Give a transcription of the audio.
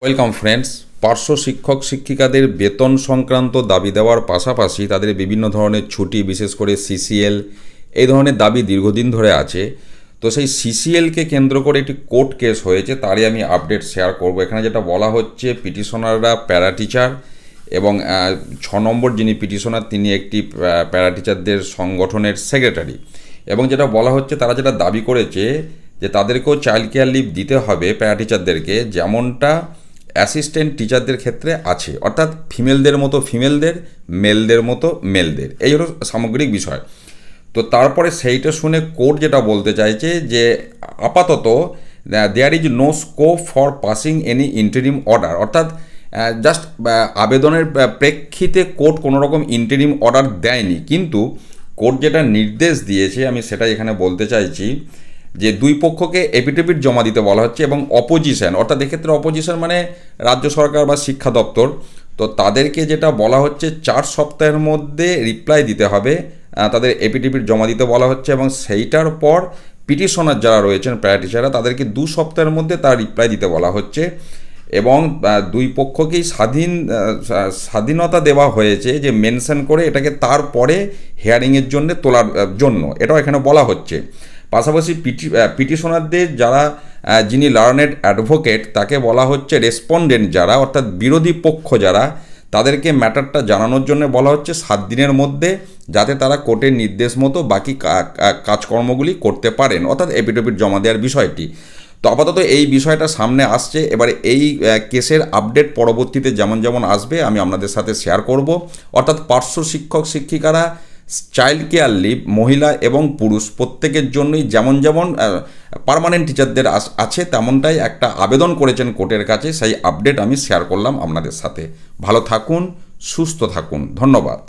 Welcome friends. পার্শ্ব শিক্ষক শিক্ষিকাদের বেতন সংক্রান্ত দাবি দেওয়ার পাশাপাশি তাদের বিভিন্ন ধরনের ছুটি, বিশেষ করে সিসিএল, এই ধরনের দাবি দীর্ঘদিন ধরে আছে। তো সেই সিসিএলকে কেন্দ্র করে একটি কোর্ট কেস হয়েছে, তারই আমি আপডেট শেয়ার করব। এখানে যেটা বলা হচ্ছে, পিটিশনাররা প্যারা টিচার এবং 6 নম্বর যিনি পিটিশনার তিনি একটি প্যারা টিচারদের সংগঠনের সেক্রেটারি। এবং যেটা বলা হচ্ছে, তারা যেটা দাবি করেছে যে তাদেরকেও চাইল্ড কেয়ার লিভ দিতে হবে প্যারা টিচারদেরকে, যেমনটা অ্যাসিস্ট্যান্ট টিচারদের ক্ষেত্রে আছে, অর্থাৎ ফিমেলদের মতো ফিমেলদের, মেলদের মতো মেলদের। এই হলো সামগ্রিক বিষয়। তো তারপরে সেইটা শুনে কোর্ট যেটা বলতে চাইছে যে আপাতত there is no scope for passing any interim order, অর্থাৎ জাস্ট আবেদনের প্রেক্ষিতে কোর্ট কোনো রকম ইন্টারিম অর্ডার দেয়নি। কিন্তু কোর্ট যেটা নির্দেশ দিয়েছে আমি সেটাই এখানে বলতে চাইছি, যে দুই পক্ষকে এফিডেভিট জমা দিতে বলা হচ্ছে এবং অপোজিশন, অর্থাৎ এক্ষেত্রে অপোজিশন মানে রাজ্য সরকার বা শিক্ষা দপ্তর, তো তাদেরকে যেটা বলা হচ্ছে 4 সপ্তাহের মধ্যে রিপ্লাই দিতে হবে, তাদের এফিডেভিট জমা দিতে বলা হচ্ছে। এবং সেইটার পর পিটিশনার যারা রয়েছেন প্যারা টিচাররা, তাদেরকে 2 সপ্তাহের মধ্যে তার রিপ্লাই দিতে বলা হচ্ছে। এবং দুই পক্ষকেই স্বাধীনতা দেওয়া হয়েছে যে মেনশন করে এটাকে তারপরে হিয়ারিংয়ের জন্য তোলার জন্য, এটাও এখানে বলা হচ্ছে। পাশাপাশি পিটিশনারদের যিনি লার্নেড অ্যাডভোকেট, তাকে বলা হচ্ছে রেসপন্ডেন্ট যারা, অর্থাৎ বিরোধী পক্ষ যারা, তাদেরকে ম্যাটারটা জানানোর জন্য বলা হচ্ছে 7 দিনের মধ্যে, যাতে তারা কোর্টের নির্দেশ মতো বাকি কাজকর্মগুলি করতে পারেন, অর্থাৎ এফিডেভিট জমা দেওয়ার বিষয়টি। তো আপাতত এই বিষয়টা সামনে আসছে। এবারে এই কেসের আপডেট পরবর্তীতে যেমন যেমন আসবে আমি আপনাদের সাথে শেয়ার করব। অর্থাৎ পার্শ্ব শিক্ষক শিক্ষিকারা চাইল্ড কেয়ার লিভ মহিলা এবং পুরুষ প্রত্যেকের জন্যই যেমন যেমন পার্মানেন্ট টিচারদের আছে, তেমনটাই একটা আবেদন করেছেন কোর্টের কাছে। সেই আপডেট আমি শেয়ার করলাম আপনাদের সাথে। ভালো থাকুন, সুস্থ থাকুন, ধন্যবাদ।